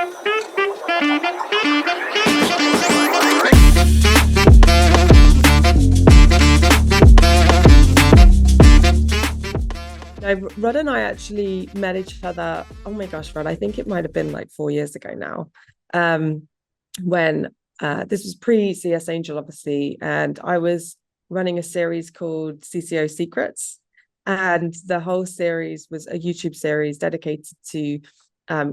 No, Rod and I actually met each other. Oh my gosh, Rod, I think it might have been like 4 years ago now. Um, when this was pre CS Angel, obviously, and I was running a series called CCO Secrets. And the whole series was a YouTube series dedicated to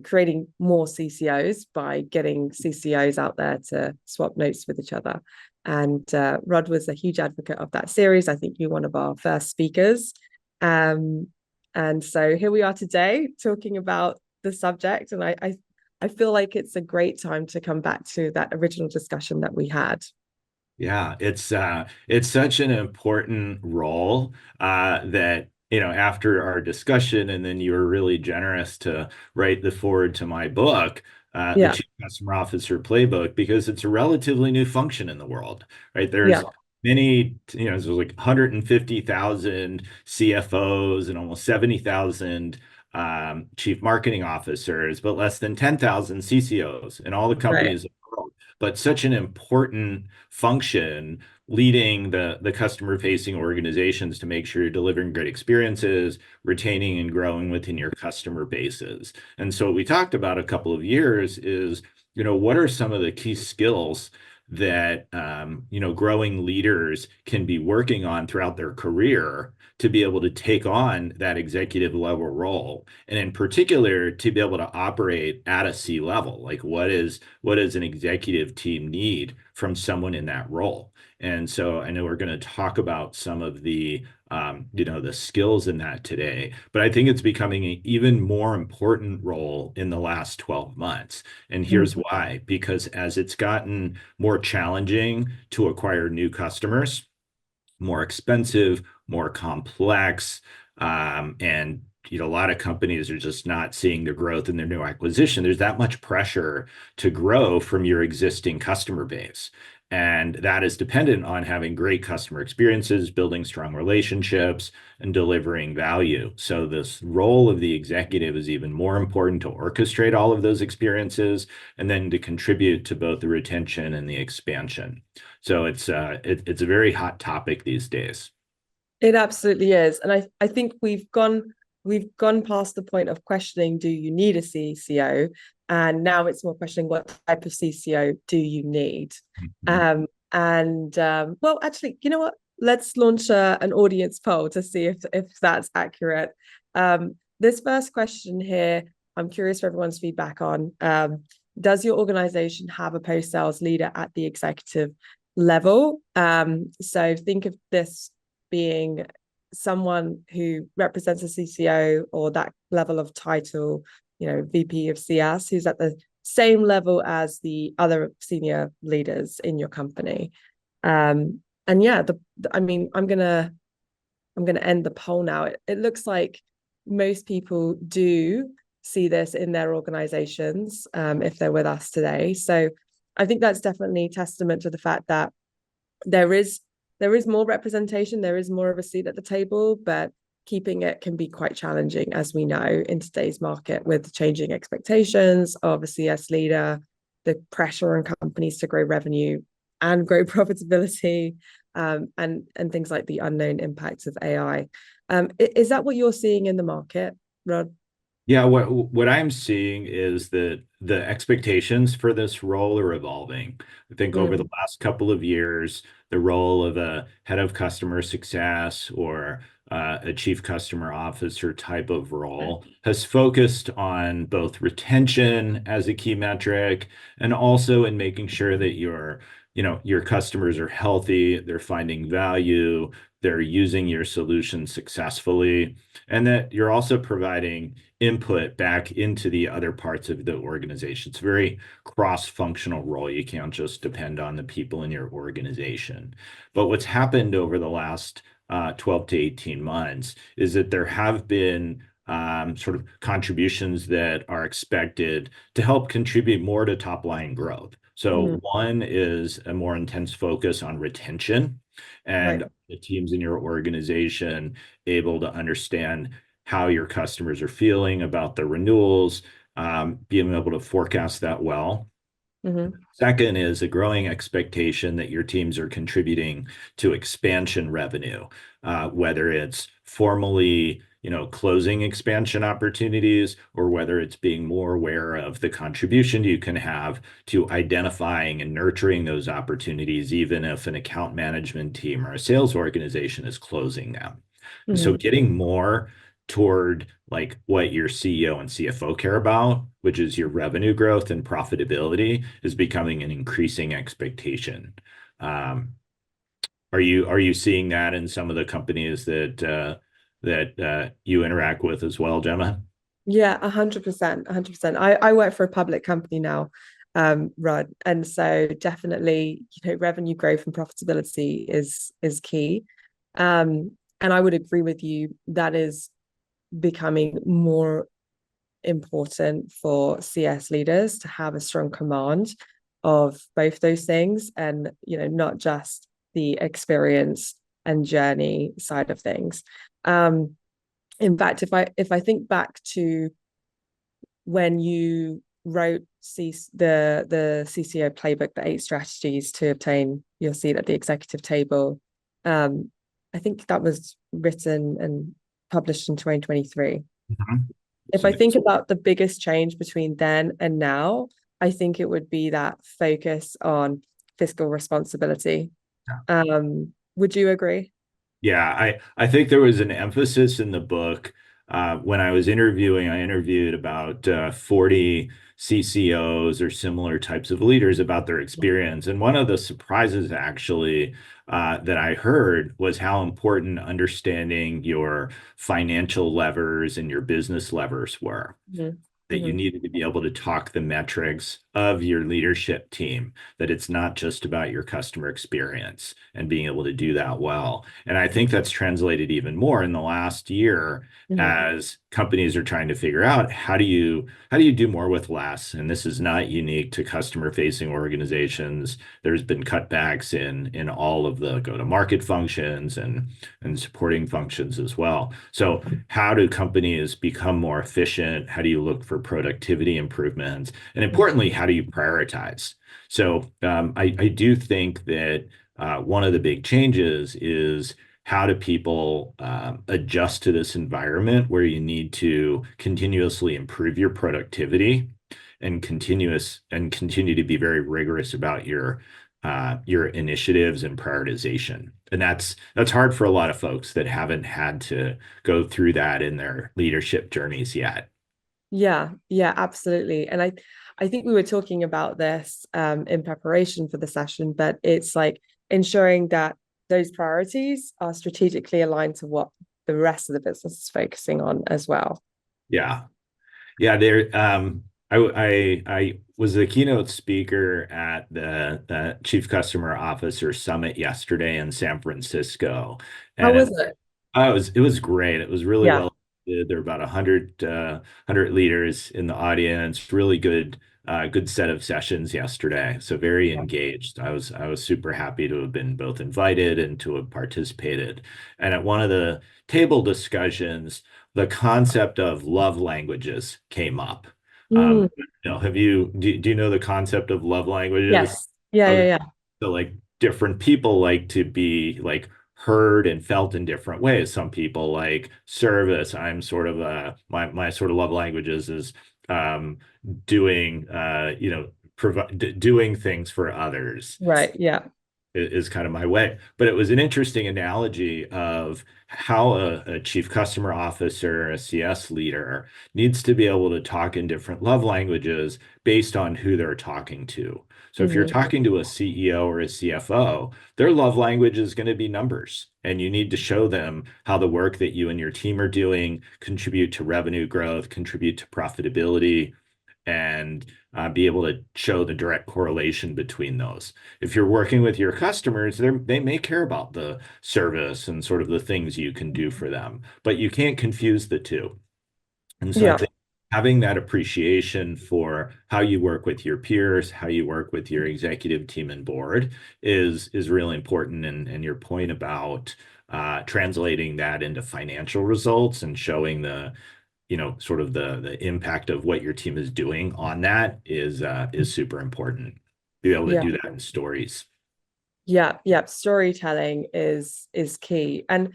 creating more CCOs by getting CCOs out there to swap notes with each other. And Rod was a huge advocate of that series. I think you're one of our first speakers. Um, and so here we are today talking about the subject. And I feel like it's a great time to come back to that original discussion that we had. Yeah, it's such an important role that after our discussion, and then you were really generous to write the forward to my book, the Yeah, Chief Customer Officer Playbook, because it's a relatively new function in the world, right? yeah, There's many, there's like 150,000 CFOs and almost 70,000 chief marketing officers, but less than 10,000 CCOs in all the right. companies in the world. But such an important function leading the customer facing organizations to make sure you're delivering great experiences, retaining and growing within your customer bases. And so what we talked about a couple of years is, what are some of the key skills that growing leaders can be working on throughout their career to be able to take on that executive level role, and in particular to be able to operate at a C level. Like what does an executive team need from someone in that role? And so I know we're going to talk about some of the skills in that today, but I think it's becoming an even more important role in the last 12 months. And here's Mm. why: because as it's gotten more challenging to acquire new customers, more expensive, more complex, and a lot of companies are just not seeing the growth in their new acquisition. There's that much pressure to grow from your existing customer base. And that is dependent on having great customer experiences, building strong relationships, and delivering value. So, this role of the executive is even more important to orchestrate all of those experiences and then to contribute to both the retention and the expansion. So it's a very hot topic these days. It absolutely is. And I think we've gone past the point of questioning, do you need a CCO? And now it's more questioning, what type of CCO do you need? Mhm. And well, actually, you know what? Let's launch an audience poll to see if that's accurate. This first question here, I'm curious for everyone's feedback on. Does your organization have a post-sales leader at the executive level? So think of this being someone who represents a CCO or that level of title, VP of CS, who's at the same level as the other senior leaders in your company. And yeah, I mean, I'm gonna end the poll now. It looks like most people do see this in their organizations, if they're with us today. So I think that's definitely testament to the fact that there is there is more representation, there is more of a seat at the table, but keeping it can be quite challenging, as we know, in today's market with changing expectations of a CS leader, the pressure on companies to grow revenue and grow profitability, and things like the unknown impacts of AI. Is that what you're seeing in the market, Rod? Yeah, what I'm seeing is that the expectations for this role are evolving. I think over the Mm, last couple of years, the role of a head of customer success or a chief customer officer type of role has focused on both retention as a key metric and also in making sure that your customers are healthy, they're finding value, they're using your solution successfully, and that you're also providing input back into the other parts of the organization. It's a very cross-functional role. You can't just depend on the people in your organization. But what's happened over the last 12 to 18 months is that there have been sort of contributions that are expected to help contribute more to top line growth. So mm, one is a more intense focus on retention, right. and the teams in your organization able to understand how your customers are feeling about the renewals, being able to forecast that well. Hmm. Second is a growing expectation that your teams are contributing to expansion revenue, whether it's formally, closing expansion opportunities, or whether it's being more aware of the contribution you can have to identifying and nurturing those opportunities, even if an account management team or a sales organization is closing them. And so Hmm. getting more toward like what your CEO and CFO care about, which is your revenue growth and profitability, is becoming an increasing expectation. Um, are you seeing that in some of the companies that you interact with as well, Gemma? Yeah, 100%, 100%. I work for a public company now, Rod, and so definitely, revenue growth and profitability is key. And I would agree with you that is becoming more important for CS leaders to have a strong command of both those things, and not just the experience and journey side of things. Um, in fact, if I think back to when you wrote the CCO playbook, the 8 strategies to obtain your seat at the executive table, um, I think that was written and published in 2023. Mhm. If I think about the biggest change between then and now, I think it would be that focus on fiscal responsibility. Would you agree? Yeah, I think there was an emphasis in the book. When I was interviewing, I interviewed about 40 CCOs or similar types of leaders about their experience. And one of the surprises actually that I heard was how important understanding your financial levers and your business levers were. Mhm. That you Mhm. needed to be able to talk the metrics of your leadership team, that it's not just about your customer experience and being able to do that well. And I think that's translated even more in the last year Mhm. as companies are trying to figure out how do you do more with less. And this is not unique to customer facing organizations. There's been cutbacks in all of the go-to-market functions and supporting functions as well. So how do companies become more efficient? How do you look for productivity improvements? And importantly, how do you prioritize? So I do think that one of the big changes is how do people adjust to this environment where you need to continuously improve your productivity and continue to be very rigorous about your initiatives and prioritization. And that's hard for a lot of folks that haven't had to go through that in their leadership journeys yet. Yeah, yeah, absolutely. And I think we were talking about this in preparation for the session, but it's like ensuring that those priorities are strategically aligned to what the rest of the business is focusing on as well. Yeah. Yeah, there. I was the keynote speaker at the Chief Customer Officer Summit yesterday in San Francisco, How and was it? it was great. It was really Yeah. well did. There were about 100 leaders in the audience. Really good set of sessions yesterday. So very engaged. I was super happy to have been both invited and to have participated. And at one of the table discussions, the concept of love languages came up. Mm, Do you know the concept of love languages? yes. Yeah, yeah, Okay. yeah. So like different people like to be like heard and felt in different ways. Some people like service. I'm sort of my sort of love languages is um doing doing things for others Right. Yeah. is kind of my way. But it was an interesting analogy of how a chief customer officer, a CS leader, needs to be able to talk in different love languages based on who they're talking to. So if you're Hmm. talking to a CEO or a CFO, their love language is going to be numbers. And you need to show them how the work that you and your team are doing contribute to revenue growth, contribute to profitability, and be able to show the direct correlation between those. If you're working with your customers, they may care about the service and sort of the things you can do for them, but you can't confuse the two. And so I Yeah. think having that appreciation for how you work with your peers, how you work with your executive team and board is really important. And your point about translating that into financial results and showing sort of the impact of what your team is doing on that is super important. Be able to Yeah. do that in stories. Yeah, yeah. Storytelling is key. And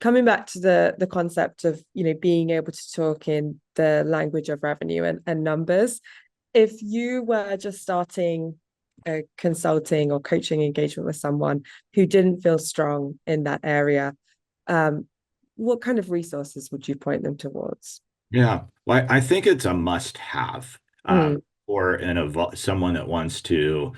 coming back to the concept of, being able to talk in the language of revenue and numbers, if you were just starting a consulting or coaching engagement with someone who didn't feel strong in that area, um, what kind of resources would you point them towards? Yeah, well, I think it's a must-have Mm, for someone that wants to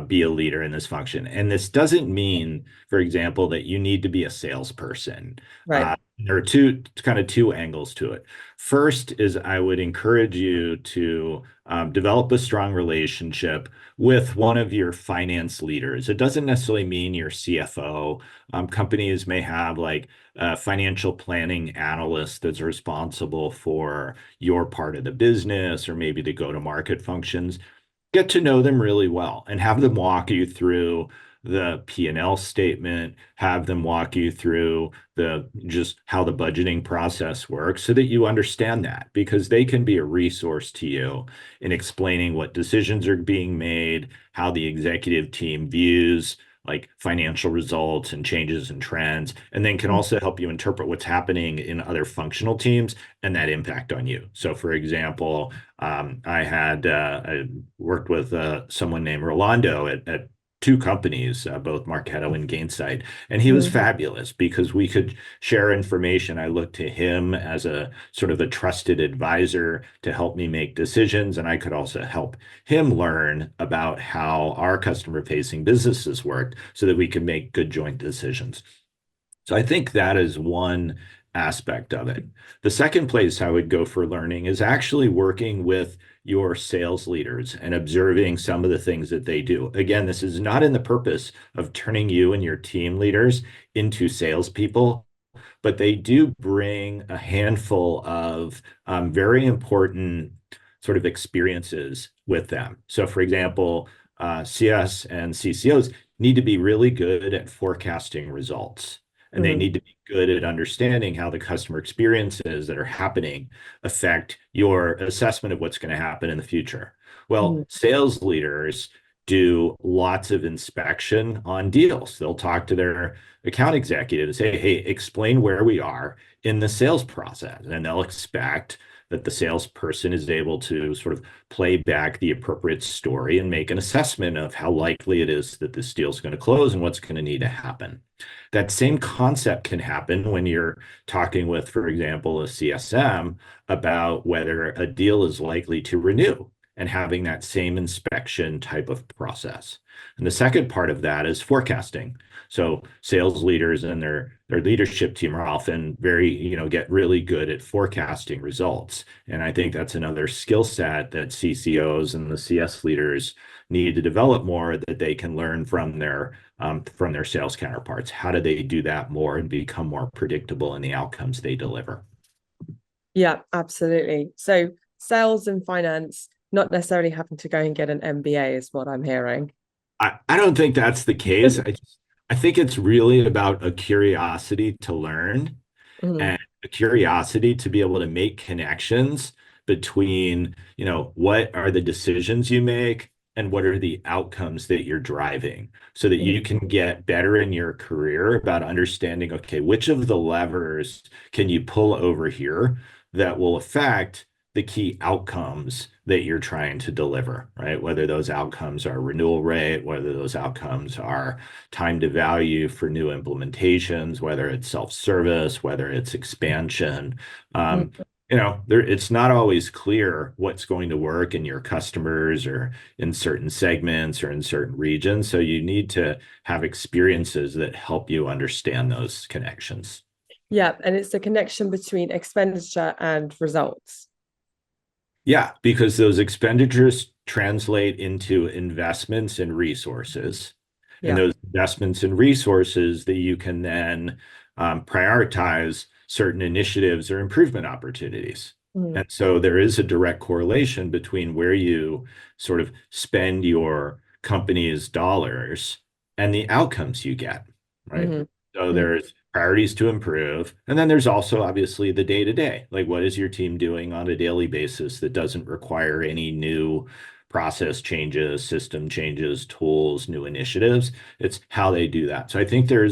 be a leader in this function. And this doesn't mean, for example, that you need to be a salesperson. right. There are two angles to it. First is I would encourage you to develop a strong relationship with one of your finance leaders. It doesn't necessarily mean your CFO. Companies may have like a financial planning analyst that's responsible for your part of the business or maybe the go-to-market functions. Get to know them really well and have them walk you through the P&L statement, have them walk you through the just how the budgeting process works so that you understand that, because they can be a resource to you in explaining what decisions are being made, how the executive team views like financial results and changes and trends, and then can also help you interpret what's happening in other functional teams and that impact on you. So, for example, I worked with someone named Rolando at two companies, both Marketo and Gainsight, and he was Mm, fabulous because we could share information. I looked to him as a sort of a trusted advisor to help me make decisions, and I could also help him learn about how our customer-facing businesses worked so that we could make good joint decisions. So I think that is one aspect of it. The second place I would go for learning is actually working with your sales leaders and observing some of the things that they do. Again, this is not in the purpose of turning you and your team leaders into salespeople, but they do bring a handful of very important sort of experiences with them. So, for example, CS and CCOs need to be really good at forecasting results, and they mm, need to be good at understanding how the customer experiences that are happening affect your assessment of what's going to happen in the future. Well, mm, sales leaders do lots of inspection on deals. They'll talk to their account executive and say, hey, explain where we are in the sales process. And they'll expect that the salesperson is able to sort of play back the appropriate story and make an assessment of how likely it is that this deal is going to close and what's going to need to happen. That same concept can happen when you're talking with, for example, a CSM about whether a deal is likely to renew and having that same inspection type of process. And the second part of that is forecasting. So sales leaders and their leadership team are often get really good at forecasting results. And I think that's another skill set that CCOs and the CS leaders need to develop more, that they can learn from their sales counterparts. How do they do that more and become more predictable in the outcomes they deliver? yeah, absolutely. So sales and finance, not necessarily having to go and get an MBA is what I'm hearing. I don't think that's the case. I think it's really about a curiosity to learn Mm, and a curiosity to be able to make connections between, what are the decisions you make and what are the outcomes that you're driving so that mm, you can get better in your career about understanding, okay, which of the levers can you pull over here that will affect the key outcomes that you're trying to deliver, right? Whether those outcomes are renewal rate, whether those outcomes are time to value for new implementations, whether it's self-service, whether it's expansion. Um, mm. it's not always clear what's going to work in your customers or in certain segments or in certain regions. So you need to have experiences that help you understand those connections. Yeah, and it's the connection between expenditure and results. Yeah, because those expenditures translate into investments and resources. And Yeah. those investments and resources that you can then prioritize certain initiatives or improvement opportunities. Mm, And so there is a direct correlation between where you sort of spend your company's dollars and the outcomes you get, right? mhm, So mhm, there's priorities to improve. And then there's also obviously the day-to-day. Like, what is your team doing on a daily basis that doesn't require any new process changes, system changes, tools, new initiatives? It's how they do that. So I think there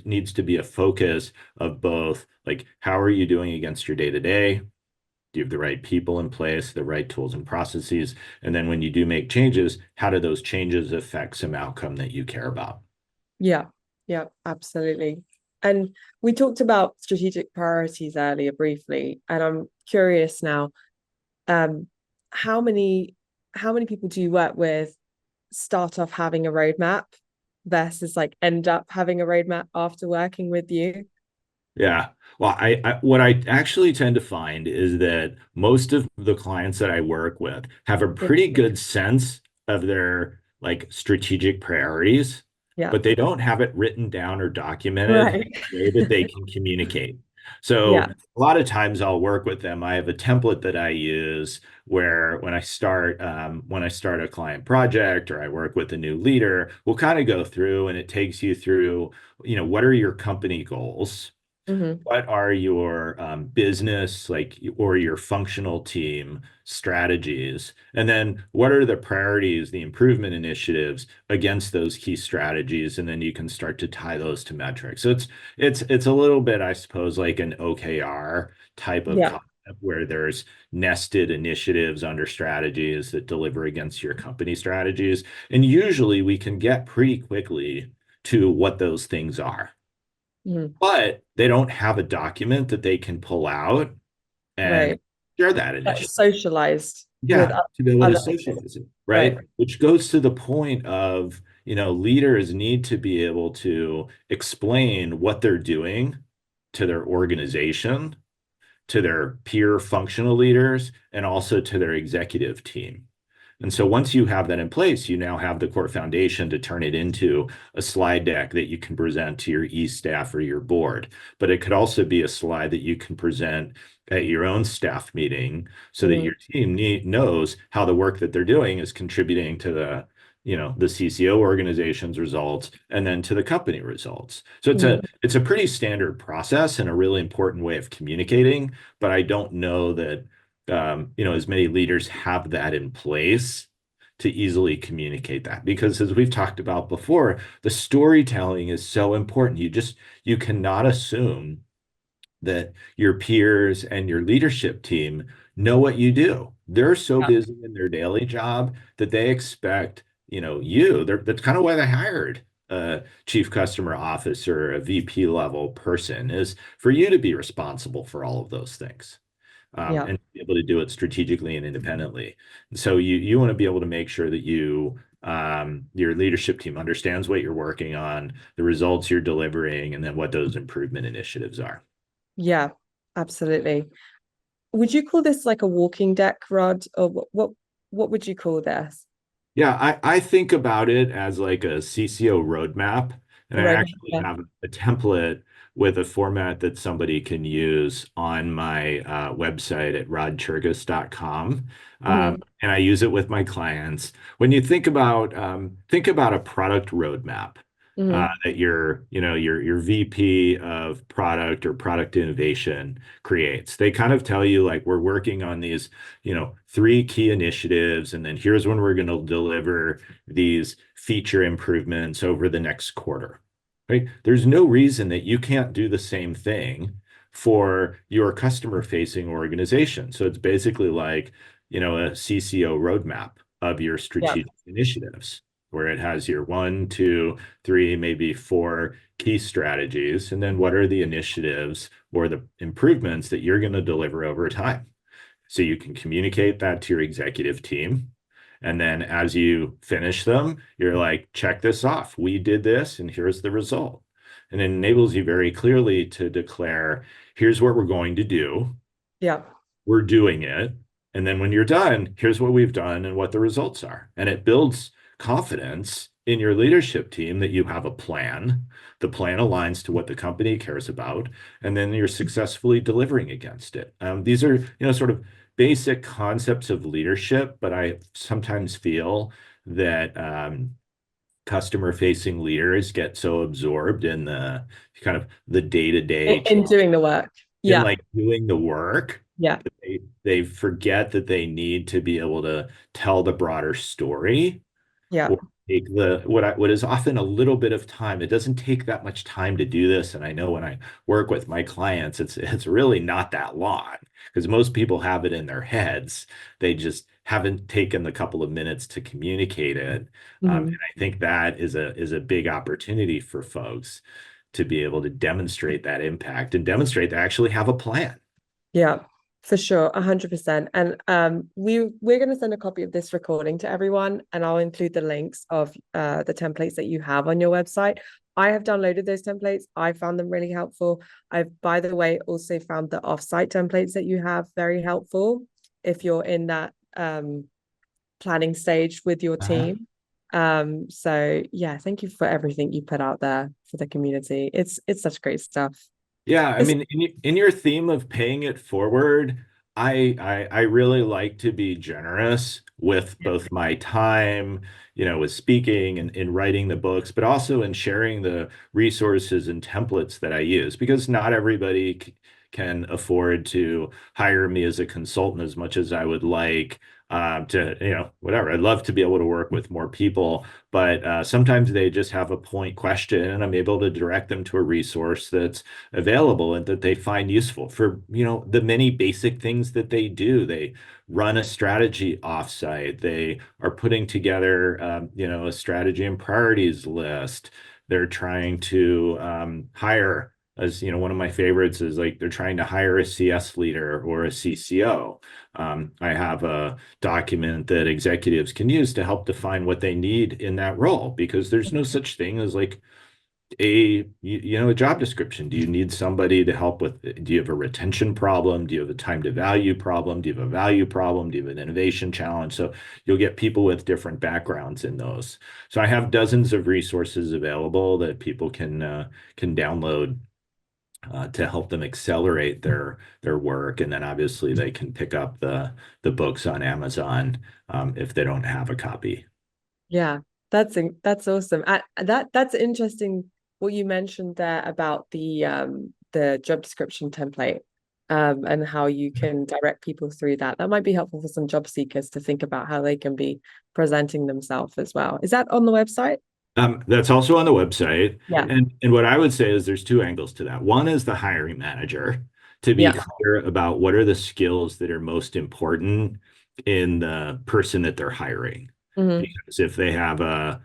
needs to be a focus of both, like, how are you doing against your day-to-day? Do you have the right people in place, the right tools and processes? And then when you do make changes, how do those changes affect some outcome that you care about? Yeah, yeah, absolutely. And we talked about strategic priorities earlier briefly, and I'm curious now, um, how many how many people do you work with start off having a roadmap versus like end up having a roadmap after working with you? Yeah. Well, I what I actually tend to find is that most of the clients that I work with have a Yeah, pretty good sense of their like strategic priorities, yeah, but they don't have it written down or documented right. in a way that they can communicate. So Yeah. a lot of times I'll work with them. I have a template that I use where when I start a client project or I work with a new leader, we'll kind of go through and it takes you through, what are your company goals? Hmm. What are your business like or your functional team strategies? And then what are the priorities, the improvement initiatives against those key strategies? And then you can start to tie those to metrics. So it's a little bit, I suppose, like an OKR type of Yeah. concept where there's nested initiatives under strategies that deliver against your company strategies. And usually we can get pretty quickly to what those things are, Mhm. but they don't have a document that they can pull out and Right. share that Like initiative. socialized with Yeah, to be able to other. socialize it, Right. right? Which goes to the point of, leaders need to be able to explain what they're doing to their organization, to their peer functional leaders, and also to their executive team. And so once you have that in place, you now have the core foundation to turn it into a slide deck that you can present to your e-staff or your board. But it could also be a slide that you can present at your own staff meeting so that Mhm. your team knows how the work that they're doing is contributing to the CCO organization's results and then to the company results. So Mhm. it's a pretty standard process and a really important way of communicating, but I don't know that as many leaders have that in place to easily communicate that. Because as we've talked about before, the storytelling is so important. You cannot assume that your peers and your leadership team know what you do. They're so Yeah. busy in their daily job that they expect, that's kind of why they hired a chief customer officer, a VP level person, is for you to be responsible for all of those things, Yeah. and be able to do it strategically and independently. And so you want to be able to make sure that your leadership team understands what you're working on, the results you're delivering, and then what those improvement initiatives are. Yeah. Absolutely. Would you call this like a walking deck, Rod, or what would you call this? Yeah, I think about it as like a CCO roadmap, and A I roadmap. actually Yeah. have a template with a format that somebody can use on my website at rodchurgis.com. Hmm. And I use it with my clients. When you think about a product roadmap, Hmm. that your VP of product or product innovation creates. They kind of tell you like we're working on these, three key initiatives, and then here's when we're going to deliver these feature improvements over the next quarter. Right? There's no reason that you can't do the same thing for your customer facing organization. So it's basically like, a CCO roadmap of your Yeah. strategic initiatives, where it has your one, two, three, maybe four key strategies, and then what are the initiatives or the improvements that you're going to deliver over time. So you can communicate that to your executive team. And then as you finish them, you're like, check this off. We did this, and here's the result. And it enables you very clearly to declare, here's what we're going to do. Yeah. We're doing it. And then when you're done, here's what we've done and what the results are. And it builds confidence in your leadership team that you have a plan. The plan aligns to what the company cares about, and then you're successfully delivering against it. These are, sort of basic concepts of leadership, but I sometimes feel that customer facing leaders get so absorbed in the kind of the day-to-day In doing the work. in Yeah. like doing the work Yeah. that they forget that they need to be able to tell the broader story Yeah. or take what is often a little bit of time. It doesn't take that much time to do this. And I know when I work with my clients, it's really not that long because most people have it in their heads. They just haven't taken the couple of minutes to communicate it. And Mhm. I think that is a big opportunity for folks to be able to demonstrate that impact and demonstrate they actually have a plan. Yeah, for sure, 100%. And we're going to send a copy of this recording to everyone, and I'll include the links of the templates that you have on your website. I have downloaded those templates. I found them really helpful. I've, by the way, also found the offsite templates that you have very helpful if you're in that planning stage with your Uh-huh. team. So yeah, thank you for everything you put out there for the community. It's such great stuff. Yeah, I It's mean, in your theme of paying it forward, I really like to be generous with both my time, with speaking and in writing the books, but also in sharing the resources and templates that I use because not everybody can afford to hire me as a consultant as much as I would like to, whatever. I'd love to be able to work with more people, but sometimes they just have a point question and I'm able to direct them to a resource that's available and that they find useful for the many basic things that they do. They run a strategy offsite. They are putting together a strategy and priorities list. They're trying to hire, as one of my favorites is like they're trying to hire a CS leader or a CCO. I have a document that executives can use to help define what they need in that role because there's no such thing as like a job description. Do you need somebody to help with, do you have a retention problem? Do you have a time to value problem? Do you have a value problem? Do you have an innovation challenge? So you'll get people with different backgrounds in those. So I have dozens of resources available that people can download to help them accelerate their work. And then obviously they can pick up the books on Amazon if they don't have a copy. Yeah, that's awesome. That's interesting what you mentioned there about the job description template and how you can direct people through that. That might be helpful for some job seekers to think about how they can be presenting themselves as well. Is that on the website? That's also on the website. Yeah. And what I would say is there's two angles to that. One is the hiring manager to be Yeah. clear about what are the skills that are most important in the person that they're hiring. Hmm. Because if they have a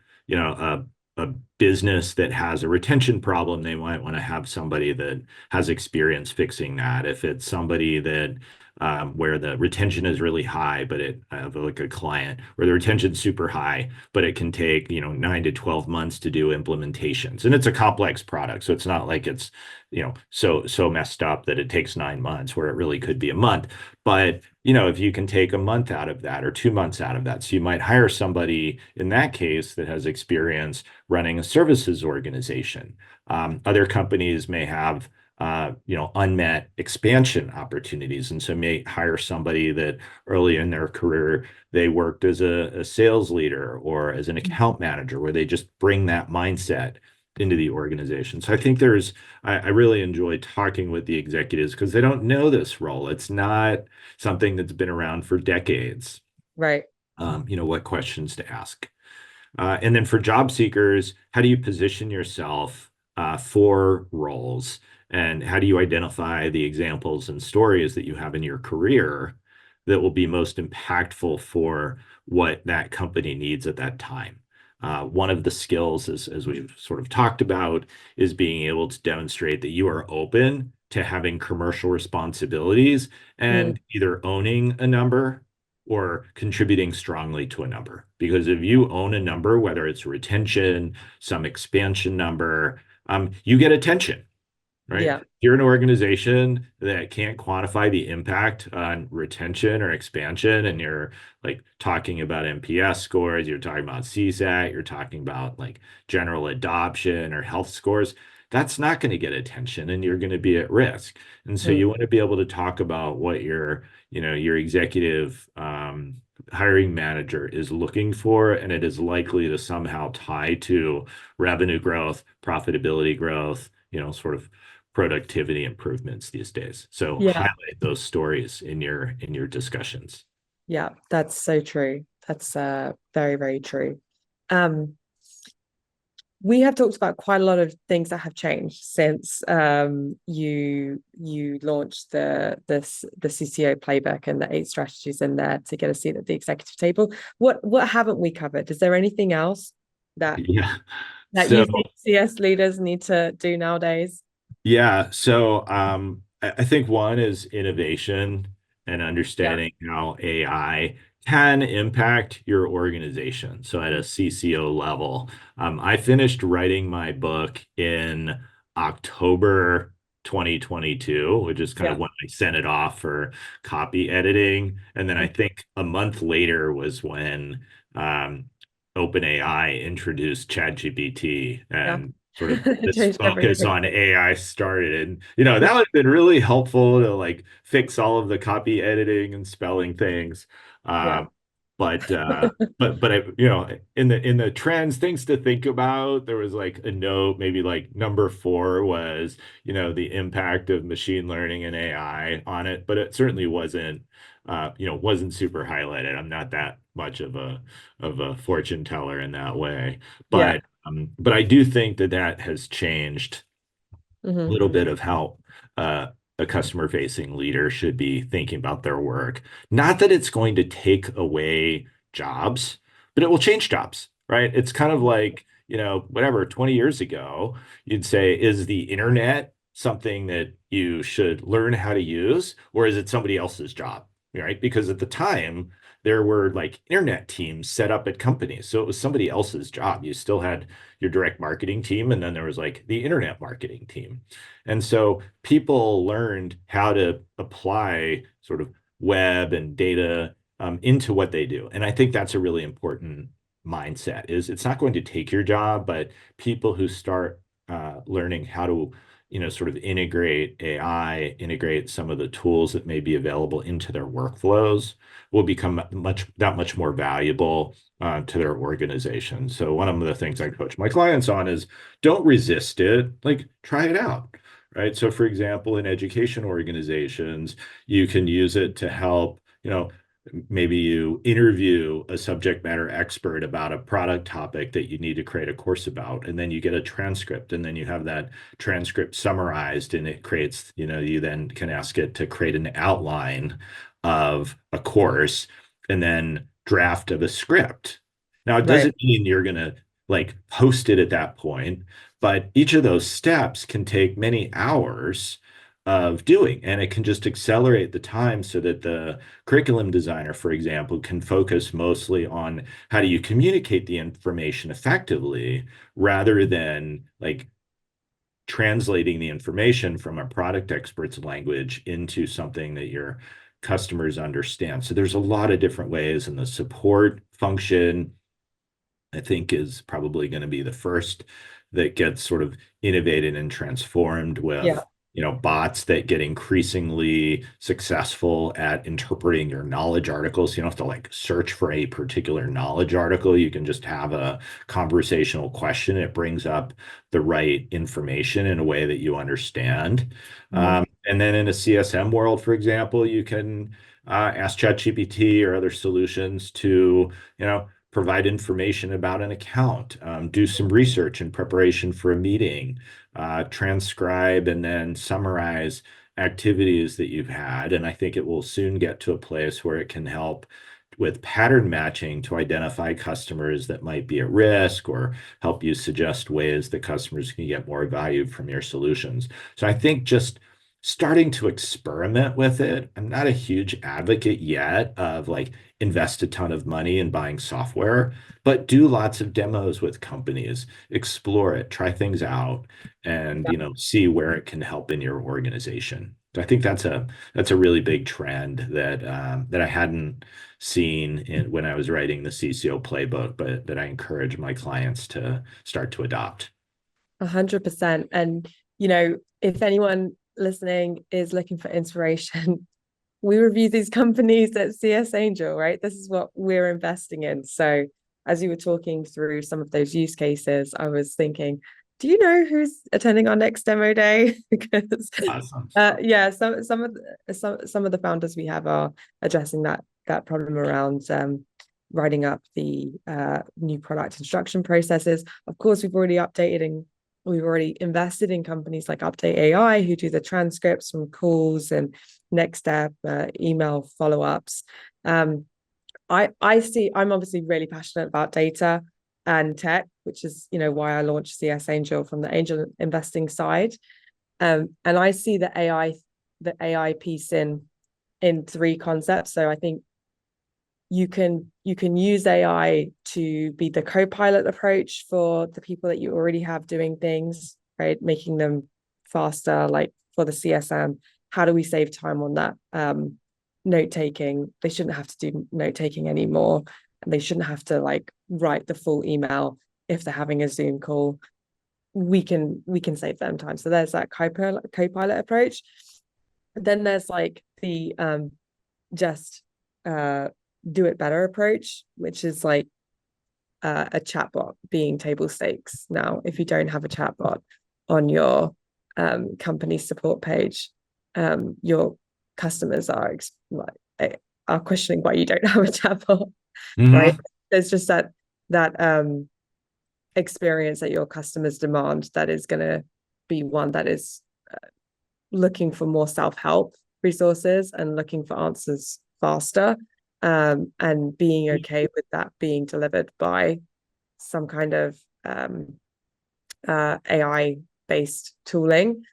business that has a retention problem, they might want to have somebody that has experience fixing that. If it's somebody that where the retention is really high, but it I have like a client where the retention's super high, but it can take 9 to 12 months to do implementations, and it's a complex product, so it's not like it's so messed up that it takes 9 months where it really could be a month. But if you can take a month out of that or 2 months out of that, so you might hire somebody in that case that has experience running a services organization. Other companies may have unmet expansion opportunities. And so may hire somebody that early in their career, they worked as a sales leader or as an account manager, where they just bring that mindset into the organization. So I think I really enjoy talking with the executives because they don't know this role. It's not something that's been around for decades. Right. What questions to ask. And then for job seekers, how do you position yourself for roles? And how do you identify the examples and stories that you have in your career that will be most impactful for what that company needs at that time? One of the skills, as we've sort of talked about, is being able to demonstrate that you are open to having commercial responsibilities Mm. and either owning a number or contributing strongly to a number. Because if you own a number, whether it's retention, some expansion number, you get attention, right? If Yeah. you're an organization that can't quantify the impact on retention or expansion, and you're like talking about NPS scores, you're talking about CSAT, you're talking about like general adoption or health scores, that's not going to get attention and you're going to be at risk. And so Mm. you want to be able to talk about what your executive hiring manager is looking for, and it is likely to somehow tie to revenue growth, profitability growth, sort of productivity improvements these days. So Yeah. highlight those stories in your discussions. Yeah, that's so true. That's very, very true. Um, we have talked about quite a lot of things that have changed since you launched the CCO playbook and the 8 strategies in there to get a seat at the executive table. What haven't we covered? Is there anything else that Yeah. that So you think CS leaders need to do nowadays? Yeah, so I think one is innovation and Yeah, understanding how AI can impact your organization. So at a CCO level, I finished writing my book in October 2022, which is kind yeah, of when I sent it off for copy editing. And then I think a month later was when um, OpenAI introduced ChatGPT yeah. and sort of It this changed focus everything. on AI started. And, that would have been really helpful to like fix all of the copy editing and spelling things. Yeah, Um, but I, in the trends, things to think about, there was like a note, maybe like number 4 was, the impact of machine learning and AI on it, but it certainly wasn't super highlighted. I'm not that much of a fortune teller in that way. yeah. But I do think that that has changed a Hmm. little bit of how a customer facing leader should be thinking about their work. Not that it's going to take away jobs, but it will change jobs, right? It's kind of like, whatever, 20 years ago, you'd say, is the internet something that you should learn how to use, or is it somebody else's job? Right? Because at the time, there were like internet teams set up at companies. So it was somebody else's job. You still had your direct marketing team, and then there was like the internet marketing team. And so people learned how to apply sort of web and data into what they do. And I think that's a really important mindset is it's not going to take your job, but people who start learning how to sort of integrate AI, integrate some of the tools that may be available into their workflows will become that much more valuable to their organization. So one of the things I coach my clients on is don't resist it, like try it out. Right. So, for example, in education organizations, you can use it to help, maybe you interview a subject matter expert about a product topic that you need to create a course about, and then you get a transcript, and then you have that transcript summarized, and it creates, you then can ask it to create an outline of a course and then draft of a script. Now, it Right. doesn't mean you're going to like post it at that point, but each of those steps can take many hours of doing, and it can just accelerate the time so that the curriculum designer, for example, can focus mostly on how do you communicate the information effectively rather than like translating the information from a product expert's language into something that your customers understand. So there's a lot of different ways, and the support function, I think, is probably going to be the first that gets sort of innovated and transformed with, Yeah. bots that get increasingly successful at interpreting your knowledge articles. You don't have to like search for a particular knowledge article. You can just have a conversational question. It brings up the right information in a way that you understand. Mhm. And then in a CSM world, for example, you can ask ChatGPT or other solutions to, provide information about an account, do some research in preparation for a meeting, transcribe and then summarize activities that you've had. And I think it will soon get to a place where it can help with pattern matching to identify customers that might be at risk or help you suggest ways that customers can get more value from your solutions. So I think just starting to experiment with it. I'm not a huge advocate yet of like invest a ton of money in buying software, but do lots of demos with companies, explore it, try things out, and see where it can help in your organization. So I think that's a really big trend that I hadn't seen when I was writing the CCO playbook, but that I encourage my clients to start to adopt. 100%. And, if anyone listening is looking for inspiration, we review these companies at CS Angel, right? This is what we're investing in. So as you were talking through some of those use cases, I was thinking, do you know who's attending our next demo day? Because Awesome. yeah, some of the founders we have are addressing that problem around writing up the new product instruction processes. Of course, we've already invested in companies like Update AI, who do the transcripts from calls and next step email follow-ups. I'm obviously really passionate about data and tech, which is why I launched CS Angel from the angel investing side. And I see the AI piece in three concepts. So I think you can use AI to be the co-pilot approach for the people that you already have doing things, right? Making them faster, like for the CSM. How do we save time on that? Note taking. They shouldn't have to do note taking anymore. And they shouldn't have to like write the full email if they're having a Zoom call. We can save them time. So there's that co-pilot approach. Then there's like the just do it better approach, which is like a chatbot being table stakes now. If you don't have a chatbot on your company support page, your customers are questioning why you don't have a chatbot, right? There's just that experience that your customers demand that is going to be one that is looking for more self-help resources and looking for answers faster, and being okay with that being delivered by some kind of AI based tooling.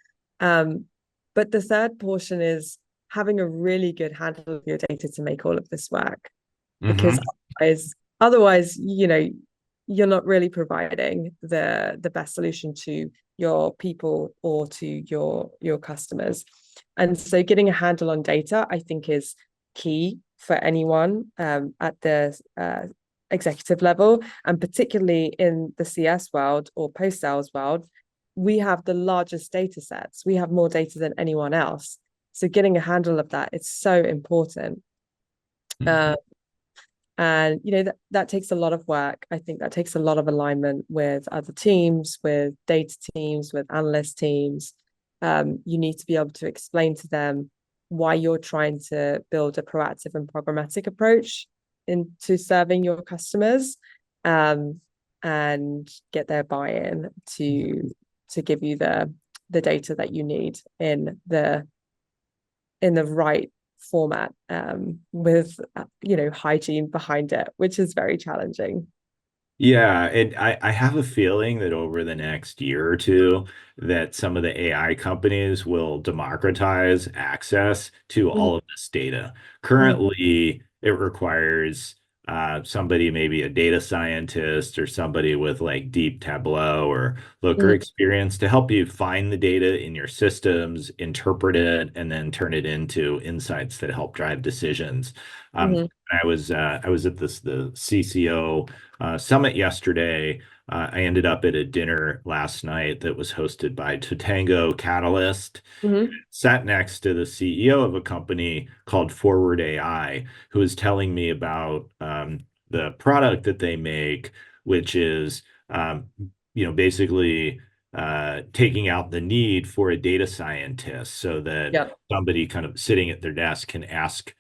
But the third portion is having a really good handle of your data to make all of this work, because otherwise you're not really providing the best solution to your people or to your customers. And so getting a handle on data, I think, is key for anyone at the executive level, and particularly in the CS world or post-sales world. We have the largest data sets. We have more data than anyone else. So getting a handle of that, it's so important. And that takes a lot of work. I think that takes a lot of alignment with other teams, with data teams, with analyst teams. You need to be able to explain to them why you're trying to build a proactive and programmatic approach into serving your customers, and get their buy-in to give you the data that you need in the right format, with hygiene behind it, which is very challenging. Yeah, and I have a feeling that over the next year or two, that some of the AI companies will democratize access to all of this data. Currently, it requires somebody, maybe a data scientist or somebody with like deep Tableau or Looker experience, to help you find the data in your systems, interpret it, and then turn it into insights that help drive decisions. I was at the CCO summit yesterday. I ended up at a dinner last night that was hosted by Tatango Catalyst. Sat next to the CEO of a company called Forward AI, who was telling me about the product that they make, which is basically taking out the need for a data scientist, so that somebody kind of sitting at their desk can ask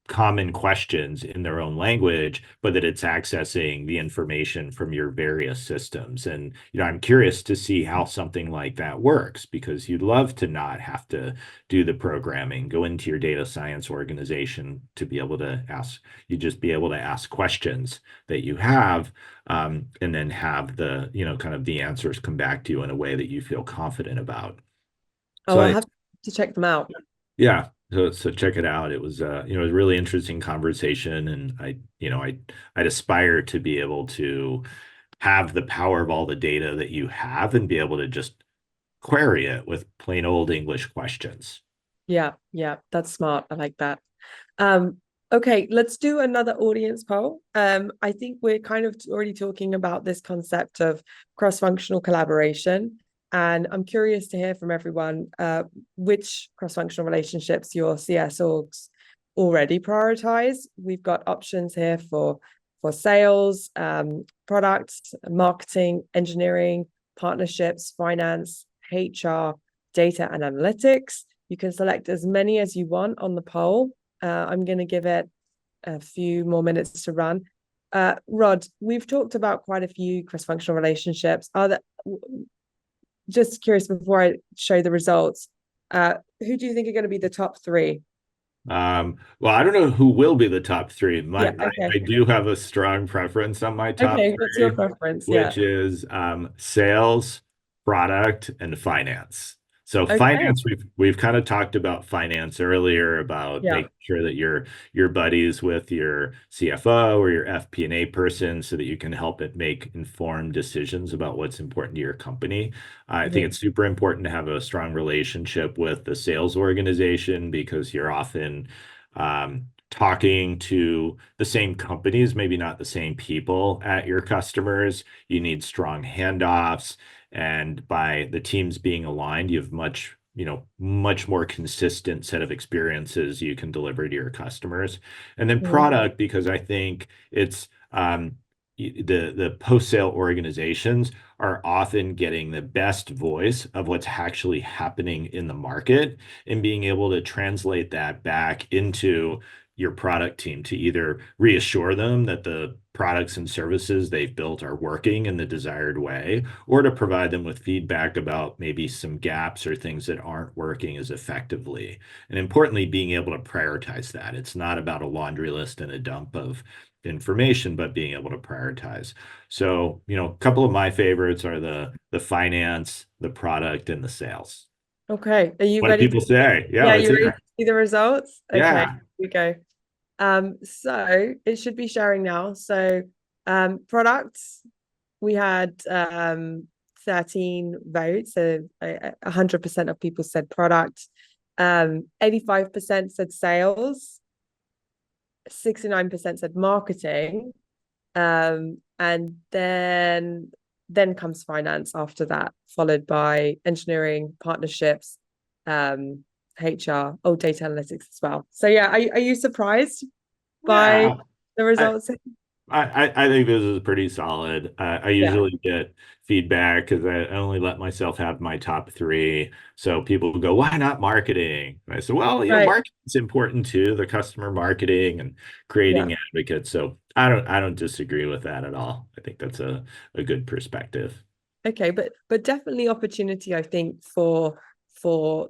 common questions in their own language, but that it's accessing the information from your various systems. And I'm curious to see how something like that works, because you'd love to not have to do the programming, go into your data science organization to be able to ask, you just be able to ask questions that you have, and then have the kind of the answers come back to you in a way that you feel confident about. So I'll have to check them out. Yeah. So check it out. It was it was a really interesting conversation, and I'd aspire to be able to have the power of all the data that you have and be able to just query it with plain old English questions. Yeah, that's smart. I like that. Okay, let's do another audience poll. I think we're kind of already talking about this concept of cross-functional collaboration. And I'm curious to hear from everyone which cross-functional relationships your CS orgs already prioritize. We've got options here for sales, products, marketing, engineering, partnerships, finance, HR, data, and analytics. You can select as many as you want on the poll. I'm going to give it a few more minutes to run. Rod, we've talked about quite a few cross-functional relationships. Just curious before I show the results, who do you think are going to be the top three? Well, I don't know who will be the top three. Yeah, okay. I do have a strong preference on my top Okay, what's your three, preference? Yeah. which is sales, product, and finance. So Okay. finance, we've kind of talked about finance earlier, about Yeah. making sure that you're buddies with your CFO or your FP&A person so that you can help it make informed decisions about what's important to your company. I think Mhm. it's super important to have a strong relationship with the sales organization because you're often talking to the same companies, maybe not the same people at your customers. You need strong handoffs. And by the teams being aligned, you have much more consistent set of experiences you can deliver to your customers. And then Mhm. product, because I think it's the post-sale organizations are often getting the best voice of what's actually happening in the market and being able to translate that back into your product team to either reassure them that the products and services they've built are working in the desired way, or to provide them with feedback about maybe some gaps or things that aren't working as effectively. And importantly, being able to prioritize that. It's not about a laundry list and a dump of information, but being able to prioritize. So, a couple of my favorites are the finance, the product, and the sales. Okay. Are you What do ready to people say? Yeah, yeah, let's you ready to hear. see the results? Okay, here Yeah. we go. So it should be sharing now. So products, we had 13 votes, so 100% of people said product. 85% said sales, 69% said marketing, and then comes finance after that, followed by engineering, partnerships, HR, data analytics as well. So yeah, are you surprised by Yeah. the I, results? I think this is pretty solid. I Yeah, usually get feedback because I only let myself have my top three. So people go, why not marketing? And I said, well, right. marketing's important too, the customer marketing and Yeah. creating advocates. So I don't disagree with that at all. I think that's a good perspective. Okay, but definitely opportunity, I think, for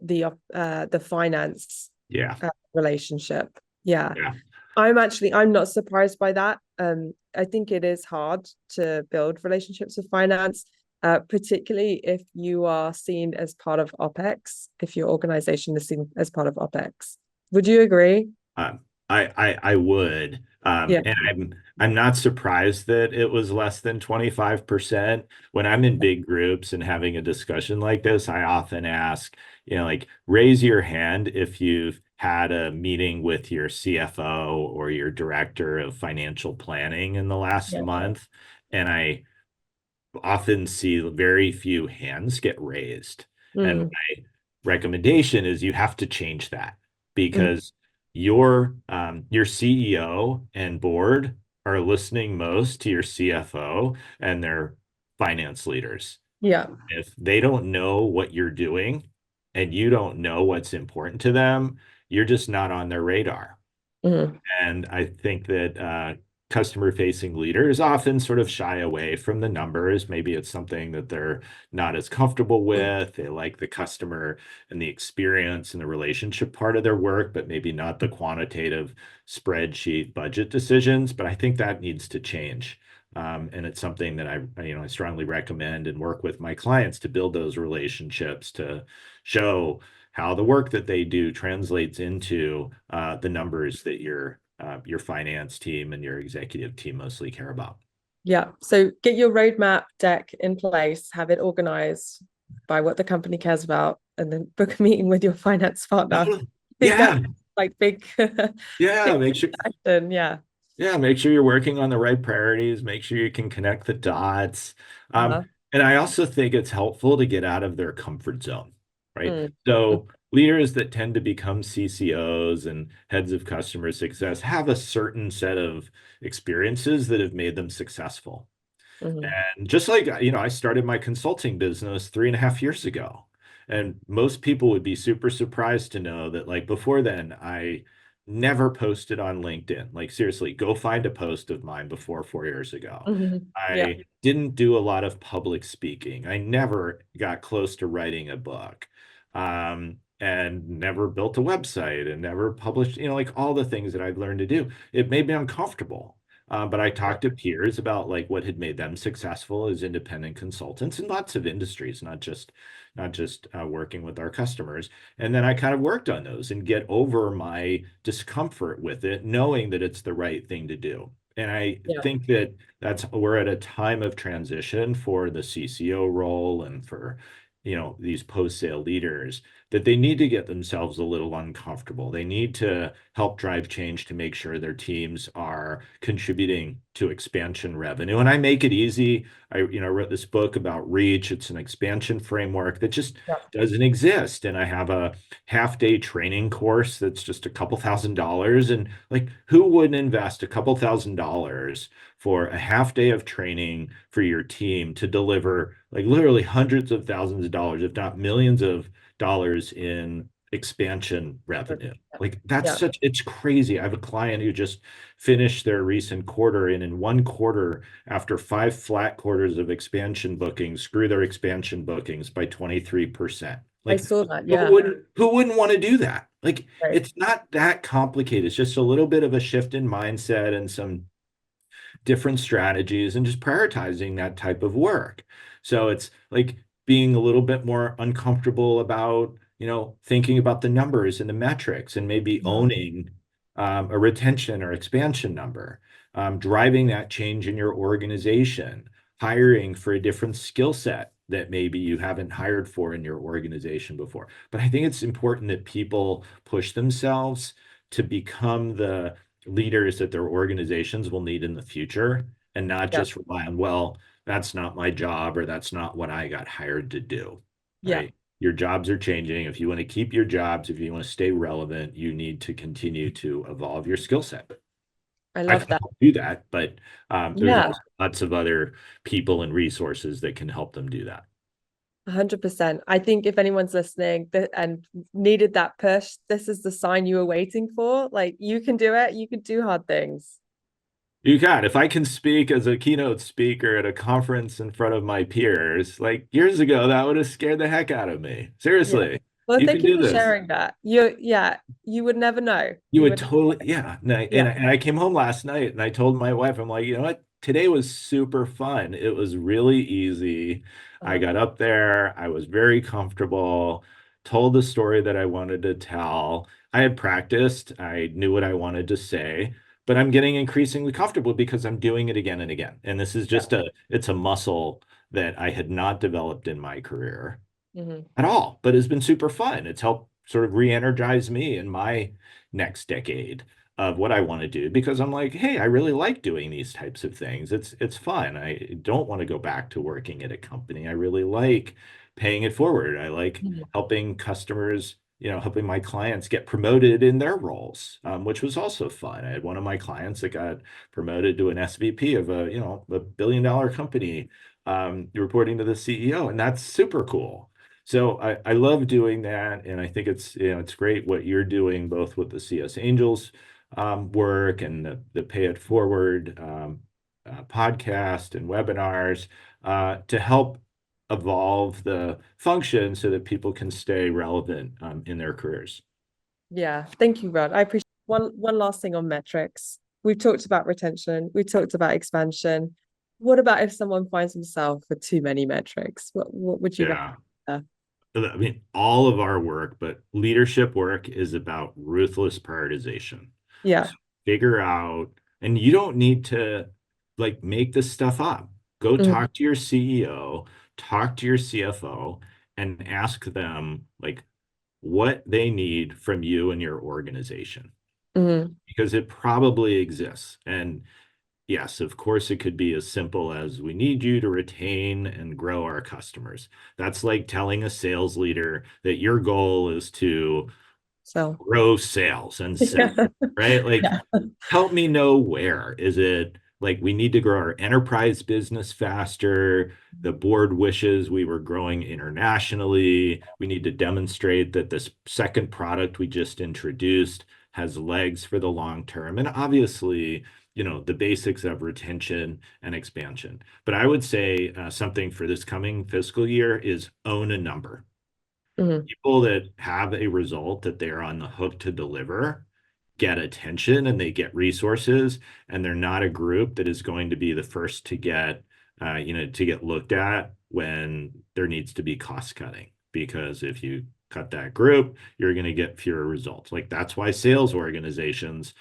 the finance Yeah. relationship. Yeah. Yeah. I'm not surprised by that. I think it is hard to build relationships with finance, particularly if you are seen as part of OpEx, if your organization is seen as part of OpEx. Would you agree? Um, I would. Yeah. And I'm not surprised that it was less than 25%. When I'm in big groups and having a discussion like this, I often ask, like raise your hand if you've had a meeting with your CFO or your director of financial planning in the last Yeah. month. And I often see very few hands get raised. And Mm, my recommendation is you have to change that mm, because your CEO and board are listening most to your CFO and their finance leaders. yeah. If they don't know what you're doing and you don't know what's important to them, you're just not on their radar. Mm, And I think that customer facing leaders often sort of shy away from the numbers. Maybe it's something that they're not as comfortable with. They like the customer and the experience and the relationship part of their work, but maybe not the quantitative spreadsheet budget decisions. But I think that needs to change. And it's something that I strongly recommend and work with my clients to build those relationships to show how the work that they do translates into the numbers that your finance team and your executive team mostly care about. yeah. So get your roadmap deck in place, have it organized by what the company cares about, and then book a meeting with your finance partner. I think that's Yeah, like big, yeah. big action. Yeah. Make sure you're working on the right priorities. Make sure you can connect the dots. Uh-huh. And I also think it's helpful to get out of their comfort zone, right? Mm, mm, So leaders that tend to become CCOs and heads of customer success have a certain set of experiences that have made them successful. mhm, And just like, I started my consulting business 3.5 years ago. And most people would be super surprised to know that, like, before then, I never posted on LinkedIn. Like, seriously, go find a post of mine before 4 years ago. mhm. Yeah. I didn't do a lot of public speaking. I never got close to writing a book. And never built a website and never published, like all the things that I've learned to do. It made me uncomfortable. But I Yeah. talked to peers about like what had made them successful as independent consultants in lots of industries, not just working with our customers. And then I kind of worked on those and get over my discomfort with it, knowing that it's the right thing to do. And I Yeah. think that we're at a time of transition for the CCO role and for these post-sale leaders that they need to get themselves a little uncomfortable. They need to help drive change to make sure their teams are contributing to expansion revenue. And I make it easy. I wrote this book about Reach. It's an expansion framework that just Yeah. doesn't exist. And I have a half-day training course that's just a couple $1,000s. And like, who wouldn't invest a couple $1,000s for a half day of training for your team to deliver like literally hundreds of thousands of dollars, if not millions of dollars in expansion revenue? Like Yeah. it's crazy. I have a client who just finished their recent quarter, and in one quarter, after 5 flat quarters of expansion bookings, grew their expansion bookings by 23%. I Like saw that. who Yeah. wouldn't who wouldn't want to do that? Like Right. it's not that complicated. It's just a little bit of a shift in mindset and some different strategies and just prioritizing that type of work. So it's like being a little bit more uncomfortable about, thinking about the numbers and the metrics and maybe Mhm. owning a retention or expansion number, driving that change in your organization, hiring for a different skill set that maybe you haven't hired for in your organization before. But I think it's important that people push themselves to become the leaders that their organizations will need in the future and not Yeah. just rely on, well, that's not my job or that's not what I got hired to do, Yeah. right? Your jobs are changing. If you want to keep your jobs, if you want to stay relevant, you need to continue to evolve your skill set. I I love can that. help do that, but there's Yeah. also lots of other people and resources that can help them do that. 100%. I think if anyone's listening and needed that push, this is the sign you were waiting for. Like you can do it. You can do hard things. You can. If I can speak as a keynote speaker at a conference in front of my peers, like years ago, that would have scared the heck out of me. Yeah. Seriously, Well, you thank can you do for this. sharing that. Yeah, you would never know. You You would would, totally, yeah. yeah. And I came home last night and I told my wife, I'm like, you know what? Today was super fun. It was really easy. I Uh-huh. got up there, I was very comfortable, told the story that I wanted to tell. I had practiced, I knew what I wanted to say, but I'm getting increasingly comfortable because I'm doing it again and again. And this is Yeah. just it's a muscle that I had not developed in my career Hmm. at all, but it's been super fun. It's helped sort of re-energize me in my next decade of what I want to do because I'm like, hey, I really like doing these types of things. It's fun. I don't want to go back to working at a company. I really like paying it forward. I like helping customers, helping my clients get promoted in their roles, which was also fun. I had one of my clients that got promoted to an SVP of a billion-dollar company, reporting to the CEO, and that's super cool. So I love doing that, and I think it's great what you're doing both with the CS Angels work and the Pay It Forward podcast and webinars to help evolve the function so that people can stay relevant in their careers. Yeah. Thank you, Rod. I appreciate one last thing on metrics. We've talked about retention, we talked about expansion. What about if someone finds himself with too many metrics? What would you Yeah. recommend? I mean, all of our work, but leadership work is about ruthless prioritization. Yeah. So figure out, and you don't need to like make this stuff up. Go Mhm. talk to your CEO, talk to your CFO, and ask them like what they need from you and your organization Mhm. because it probably exists. And Yes, of course, it could be as simple as we need you to retain and grow our customers. That's like telling a sales leader that your goal is to So grow sales and sell, yeah. right? Like, Yeah. help me know where. Is it like we need to grow our enterprise business faster? The board wishes we were growing internationally. We need to demonstrate that this second product we just introduced has legs for the long term. And obviously, the basics of retention and expansion. But I would say something for this coming fiscal year is own a number. Mhm. People that have a result that they're on the hook to deliver get attention and they get resources, and they're not a group that is going to be the first to get to get looked at when there needs to be cost cutting, because if you cut that group, you're going to get fewer results. Like, that's why sales organizations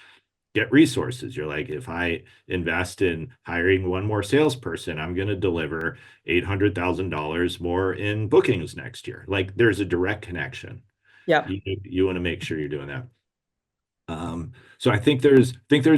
get resources. You're like, if I invest in hiring one more salesperson, I'm going to deliver $800,000 more in bookings next year. Like, there's a direct connection. Yeah. You want to make sure you're doing that. So I think there's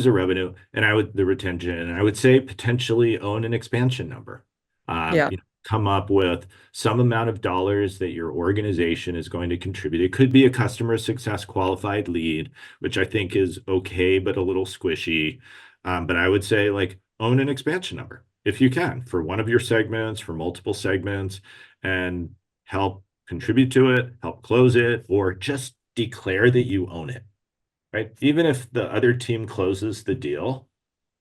a revenue, and the retention, and I would say potentially own an expansion number. Yeah. Come up with some amount of dollars that your organization is going to contribute. It could be a customer success qualified lead, which I think is okay, but a little squishy. But I would say, like, own an expansion number if you can, for one of your segments, for multiple segments, and help contribute to it, help close it, or just declare that you own it, right? Even if the other team closes the deal,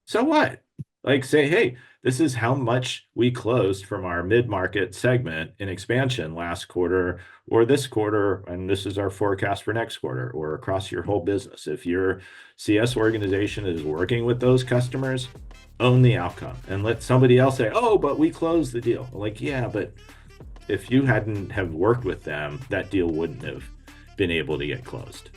so what? Like, say, hey, this is how much we closed from our mid-market segment in expansion last quarter or this quarter, and this is our forecast for next quarter, or across your whole business. If your CS organization is working with those customers, own the outcome and let somebody else say, oh, but we closed the deal. Like, yeah, but if you hadn't have worked with them, that deal wouldn't have been able to get closed.